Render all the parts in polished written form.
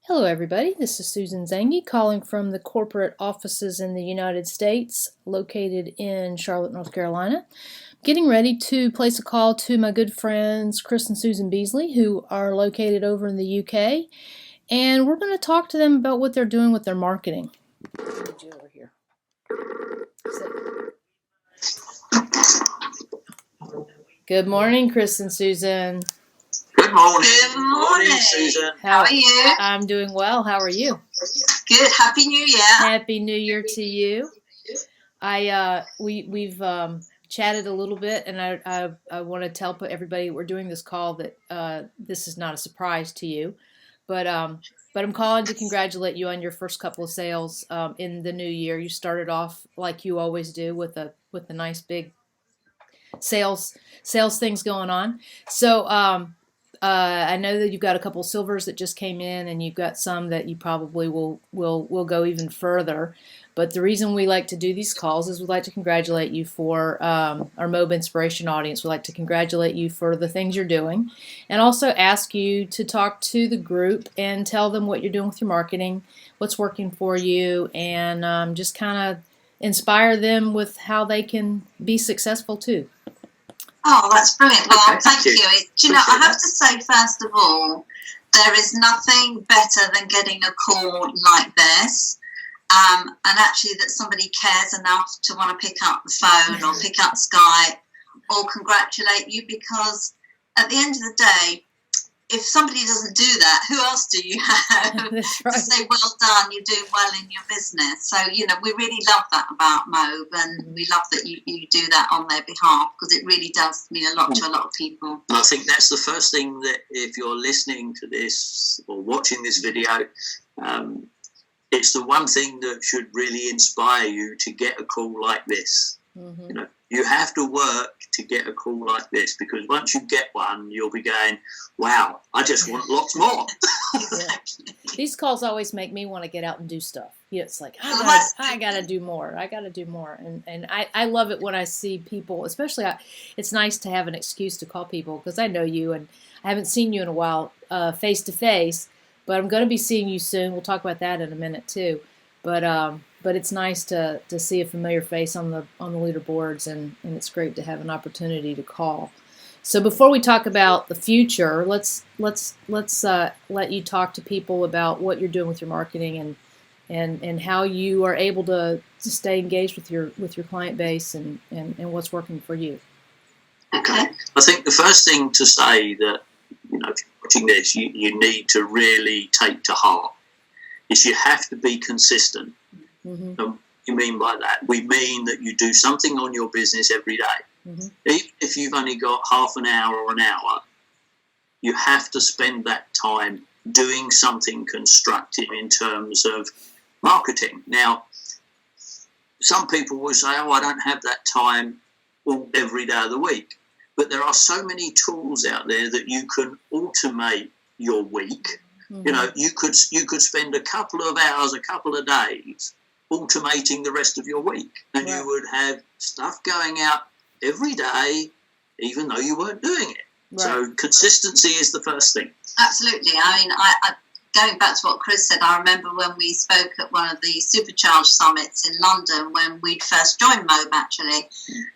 Hello, everybody. This is Susan Zangi calling from the corporate offices in the United States, located in Charlotte, North Carolina. Getting ready to place a call to my good friends Chris and Susan Beesley, who are located over in the UK, and we're going to talk to them about what they're doing with their marketing. Over here. Good morning, Chris and Susan. Good morning. Good morning, Susan. How are you? I'm doing well. How are you? Good. Happy New Year. Happy New Year to you. We've chatted a little bit, and I want to tell everybody we're doing this call that this is not a surprise to you, but I'm calling to congratulate you on your first couple of sales in the new year. You started off like you always do with a nice big sales things going on. So I know that you've got a couple of silvers that just came in, and you've got some that you probably will go even further. But the reason we like to do these calls is we'd like to congratulate you for our MOB Inspiration audience. We'd like to congratulate you for the things you're doing, and also ask you to talk to the group and tell them what you're doing with your marketing, what's working for you, and just kind of inspire them with how they can be successful too. Oh, that's brilliant. Well, Okay, thank you. Do you know, I have Appreciate to say, first of all, there is nothing better than getting a call like this. And actually that somebody cares enough to want to pick up the phone or pick up Skype or congratulate you, because at the end of the day, if somebody doesn't do that, who else do you have That's to right. say, well done, you're doing well in your business? So, you know, we really love that about MOB, and we love that you do that on their behalf, because it really does mean a lot to a lot of people. I think that's the first thing, that if you're listening to this or watching this video, it's the one thing that should really inspire you to get a call like this. Mm-hmm. You know, you have to work to get a call like this, because once you get one, you'll be going, wow, I just want lots more. Exactly. These calls always make me want to get out and do stuff. You know, it's like, I gotta do more. I gotta do more. And I love it when I see people, especially it's nice to have an excuse to call people, because I know you and I haven't seen you in a while face to face, but I'm going to be seeing you soon. We'll talk about that in a minute too. But it's nice to see a familiar face on the leaderboards, and it's great to have an opportunity to call. So before we talk about the future, let's let you talk to people about what you're doing with your marketing and how you are able to stay engaged with your client base and what's working for you. Okay. I think the first thing to say that, you know, if you're watching this, you need to really take to heart is you have to be consistent. Mm-hmm. And what do you mean by that? We mean that you do something on your business every day. Mm-hmm. Even if you've only got half an hour or an hour, you have to spend that time doing something constructive in terms of marketing. Now, some people will say, oh, I don't have that time every day of the week. But there are so many tools out there that you can automate your week. Mm-hmm. You know, you could spend a couple of hours, a couple of days automating the rest of your week, and Right. you would have stuff going out every day, even though you weren't doing it. Right. So consistency is the first thing. Absolutely. I mean, I going back to what Chris said, I remember when we spoke at one of the Supercharged summits in London when we'd first joined MOB, actually,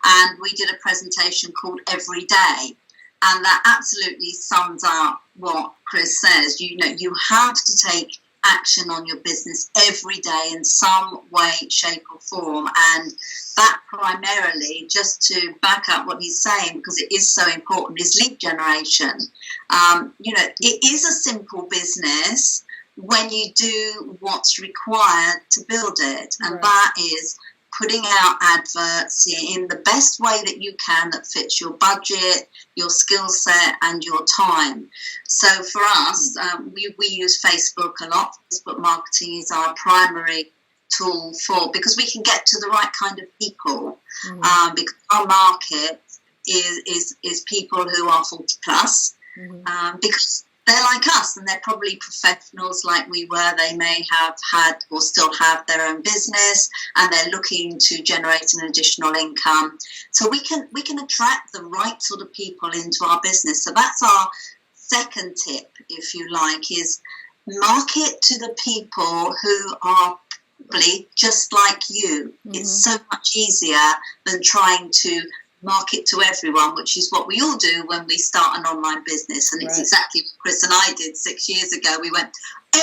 and we did a presentation called Every Day. And that absolutely sums up what Chris says. You know, you have to take action on your business every day in some way, shape or form. And that primarily, just to back up what he's saying, because it is so important, is lead generation. You know, it is a simple business when you do what's required to build it. And Right. that is putting out adverts in the best way that you can that fits your budget, your skill set, and your time. So for us, we use Facebook a lot. Facebook marketing is our primary tool because we can get to the right kind of people. Mm-hmm. Because our market is people who are 40 plus, because they're like us, and they're probably professionals like we were. They may have had or still have their own business, and they're looking to generate an additional income. So we can attract the right sort of people into our business. So that's our second tip, if you like, is market to the people who are probably just like you. It's so much easier than trying to market to everyone, which is what we all do when we start an online business. And it's exactly what Chris and I did 6 years ago. We went,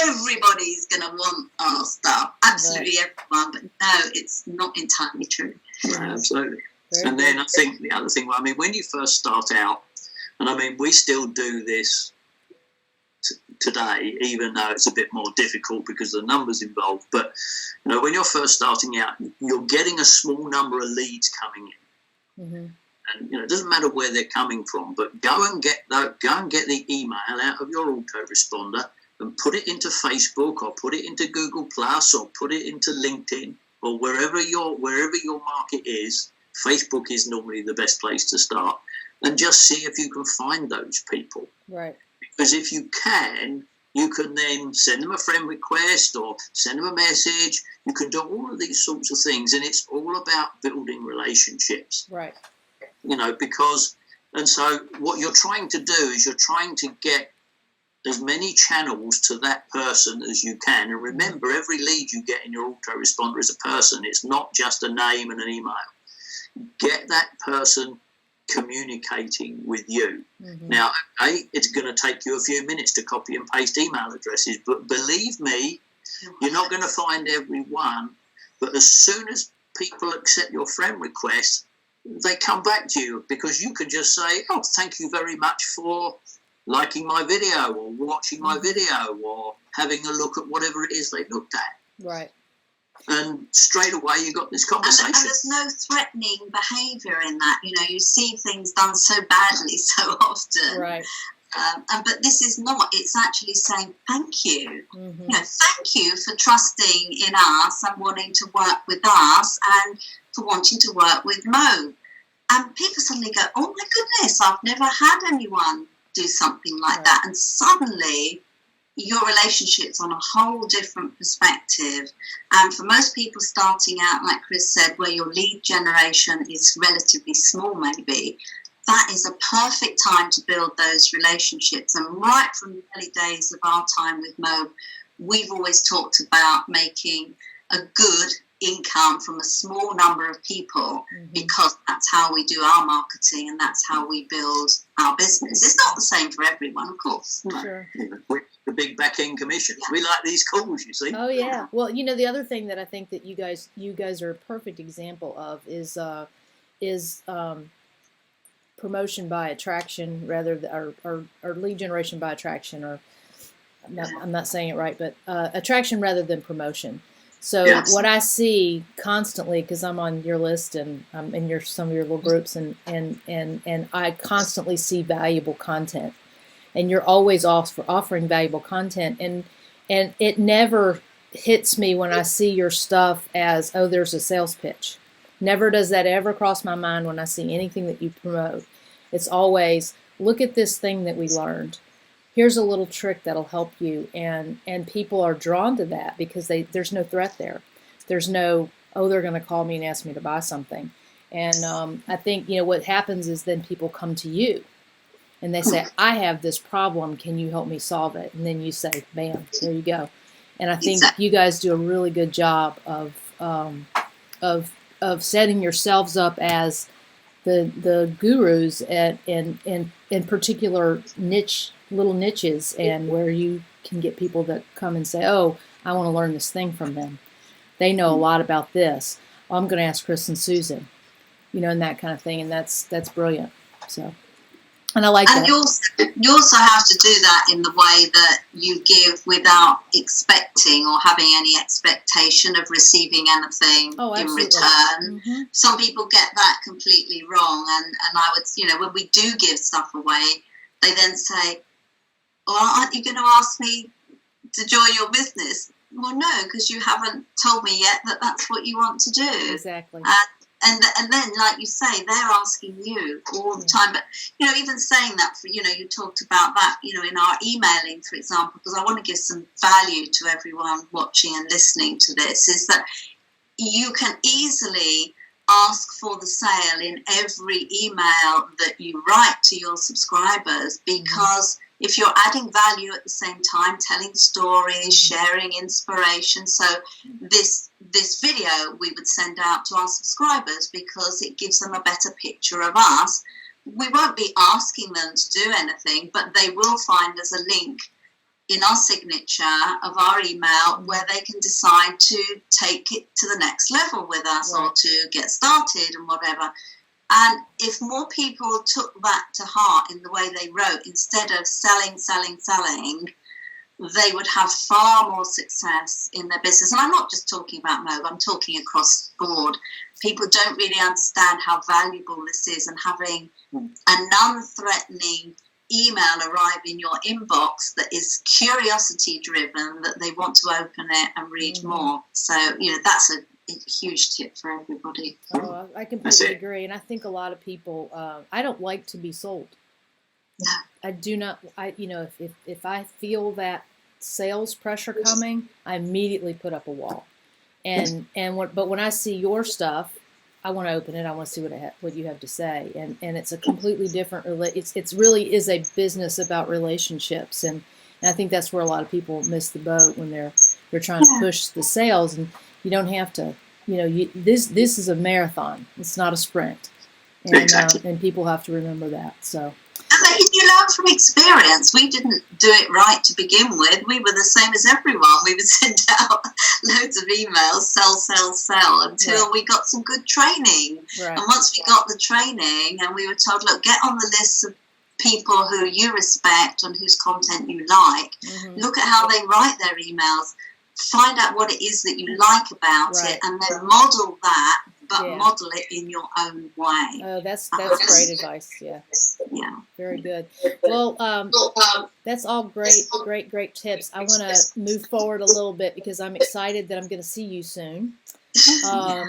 everybody's going to want our stuff, absolutely everyone. But no, it's not entirely true. Absolutely. And then I think the other thing, I mean, when you first start out, and I mean, we still do this today, even though it's a bit more difficult because of the numbers involved. But, you know, when you're first starting out, you're getting a small number of leads coming in. And, you know, it doesn't matter where they're coming from, but go and get the email out of your autoresponder and put it into Facebook or put it into Google Plus or put it into LinkedIn or wherever your market is. Facebook is normally the best place to start, and just see if you can find those people. Right. Because if you can then send them a friend request or send them a message. You can do all of these sorts of things, and it's all about building relationships. Right. You know, and so what you're trying to do is you're trying to get as many channels to that person as you can. And remember, every lead you get in your autoresponder is a person. It's not just a name and an email. Get that person communicating with you. Now, it's going to take you a few minutes to copy and paste email addresses, but believe me, you're not going to find everyone. But as soon as people accept your friend request, they come back to you, because you can just say, oh, thank you very much for liking my video or watching my video or having a look at whatever it is they looked at. Right. And straight away you got this conversation. And there's no threatening behaviour in that. You know, you see things done so badly so often. Right. But this is not. It's actually saying thank you. You know, thank you for trusting in us and wanting to work with us and for wanting to work with Mo. And people suddenly go, oh my goodness, I've never had anyone do something like that. And suddenly your relationship's on a whole different perspective. And for most people starting out, like Chris said, where your lead generation is relatively small maybe, that is a perfect time to build those relationships. And right from the early days of our time with Mo, we've always talked about making a good income from a small number of people, because that's how we do our marketing and that's how we build our business. It's not the same for everyone, of course. Sure. The big back-end commissions. We like these calls, you see. Oh yeah. Well, you know, the other thing that I think that you guys are a perfect example of is promotion by attraction, rather or lead generation by attraction, or I'm not saying it right, but attraction rather than promotion. So what I see constantly, because I'm on your list and I'm in some of your little groups, and I constantly see valuable content, and you're always offering valuable content, and it never hits me when I see your stuff as, oh, there's a sales pitch. Never does that ever cross my mind when I see anything that you promote. It's always, look at this thing that we learned. Here's a little trick that'll help you, and people are drawn to that because there's no threat there. There's no, oh, they're going to call me and ask me to buy something. And I think, you know, what happens is then people come to you and they say, I have this problem. Can you help me solve it? And then you say, bam, there you go. And I think you guys do a really good job of setting yourselves up as the gurus in particular little niches, and where you can get people that come and say, oh, I want to learn this thing from them. They know a lot about this. Oh, I'm going to ask Chris and Susan, you know, and that kind of thing. And that's brilliant. So, and I like that. And you also have to do that in the way that you give without expecting or having any expectation of receiving anything in return. Some people get that completely wrong. And I would, you know, when we do give stuff away, they then say, well, aren't you going to ask me to join your business? Well, no, because you haven't told me yet that that's what you want to do. Exactly. And then, like you say, they're asking you all the time. But, you know, even saying that, you know, you talked about that, you know, in our emailing, for example, because I want to give some value to everyone watching and listening to this, is that you can easily ask for the sale in every email that you write to your subscribers, because if you're adding value at the same time, telling stories, sharing inspiration. So this video we would send out to our subscribers because it gives them a better picture of us. We won't be asking them to do anything, but they will find there's a link in our signature of our email where they can decide to take it to the next level with us, or to get started and whatever. And if more people took that to heart in the way they wrote, instead of selling, they would have far more success in their business. And I'm not just talking about Mo, I'm talking across the board. People don't really understand how valuable this is, and having a non-threatening email arrive in your inbox that is curiosity driven, that they want to open it and read more. So, that's a huge tip for everybody. Oh, I completely agree. And I think a lot of people, I don't like to be sold. No. I do not. If I feel that sales pressure coming, I immediately put up a wall. But when I see your stuff, I want to open it. I want to see what you have to say. And it's a completely different. It's really is a business about relationships, and I think that's where a lot of people miss the boat when they're trying to push the sales. And you don't have to. This is a marathon. It's not a sprint. And people have to remember that. So. And you learn from experience. We didn't do it right to begin with. We were the same as everyone. We would send out loads of emails, sell, until we got some good training. Right. And once we got the training and we were told, look, get on the list of people who you respect and whose content you like. Mm-hmm. Look at how they write their emails. Find out what it is that you like about it, and then model that, but model it in your own way. Oh, that's great advice. Yeah. Very good. Well, that's all great tips. I want to move forward a little bit because I'm excited that I'm going to see you soon.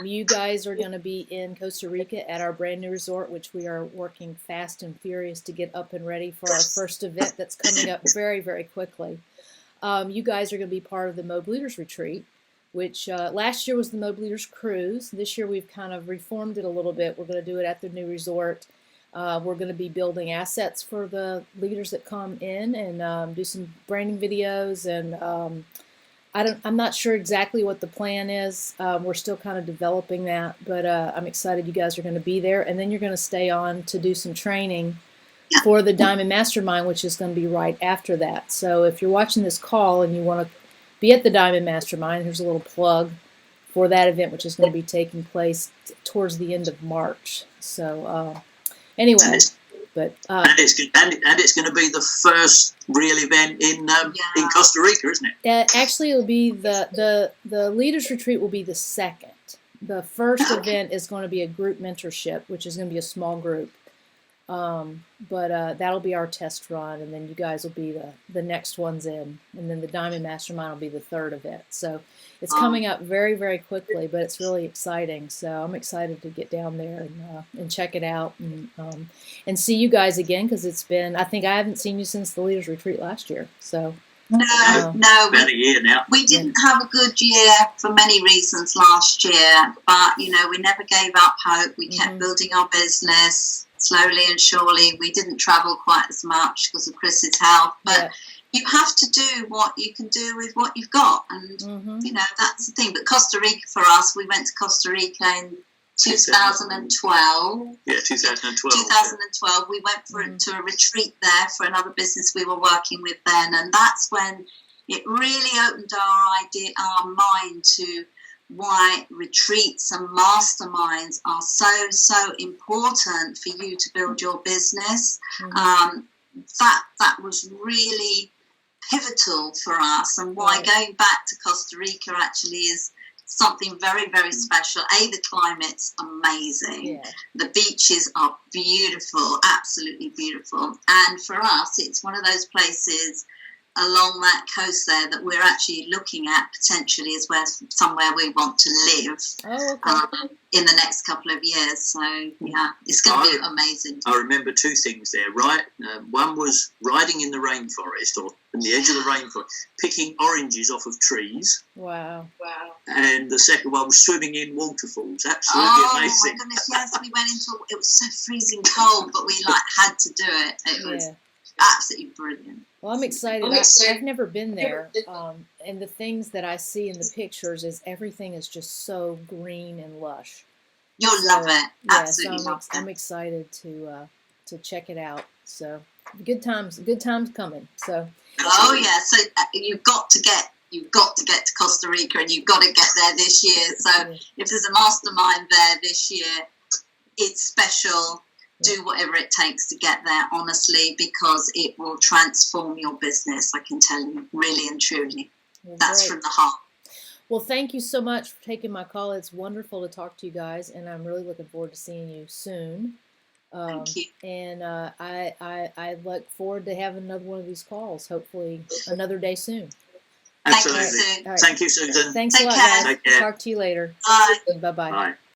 You guys are going to be in Costa Rica at our brand new resort, which we are working fast and furious to get up and ready for our first event that's coming up very, very quickly. You guys are going to be part of the Mob Leaders Retreat, which last year was the Mob Leaders Cruise. This year we've kind of reformed it a little bit. We're going to do it at the new resort. We're going to be building assets for the leaders that come in and do some branding videos. And I'm not sure exactly what the plan is. We're still kind of developing that, but I'm excited you guys are going to be there. And then you're going to stay on to do some training for the Diamond Mastermind, which is going to be right after that. So if you're watching this call and you want to be at the Diamond Mastermind, here's a little plug for that event, which is going to be taking place towards the end of March. So anyway, but and it's going to be the first real event in Costa Rica, isn't it? Actually, it'll be the Leaders Retreat will be the second. The first event is going to be a group mentorship, which is going to be a small group. But that'll be our test run, and then you guys will be the next ones in, and then the Diamond Mastermind will be the third event. So it's coming up very, very quickly, but it's really exciting. So I'm excited to get down there and check it out and see you guys again, because it's been, I think I haven't seen you since the Leaders Retreat last year. So no, about a year now. We didn't have a good year for many reasons last year, but we never gave up hope. We kept building our business. Slowly and surely. We didn't travel quite as much because of Chris's health, but you have to do what you can do with what you've got, and that's the thing. But Costa Rica for us, we went to Costa Rica in 2012. Yeah, 2012. 2012. We went to a retreat there for another business we were working with then, and that's when it really opened our mind to why retreats and masterminds are so important for you to build your business. That was really pivotal for us, and why going back to Costa Rica actually is something very, very special. The climate's amazing. The beaches are beautiful, absolutely beautiful, and for us it's one of those places along that coast there that we're actually looking at potentially as somewhere we want to live in the next couple of years. So it's going to be amazing. I remember two things there, right? One was riding in the rainforest, or in the edge of the rainforest, picking oranges off of trees. Wow. And the second one was swimming in waterfalls. Absolutely amazing. Oh my goodness, yes, we went into, it was so freezing cold, but we had to do it. It was Absolutely brilliant. Well, I'm excited. I've never been there, and the things that I see in the pictures is everything is just so green and lush. You'll love it. Absolutely love it. I'm excited to check it out. So good times coming. So. Oh yeah, so you've got to get to Costa Rica, and you've got to get there this year. So if there's a mastermind there this year, it's special. Do whatever it takes to get there, honestly, because it will transform your business. I can tell you, really and truly. Well, that's great. From the heart. Well, thank you so much for taking my call. It's wonderful to talk to you guys, and I'm really looking forward to seeing you soon. Thank you. And I look forward to having another one of these calls, hopefully another day soon. Absolutely. Thank you, Susan. Thanks a lot, guys. Talk to you later. Bye. Bye-bye. Bye.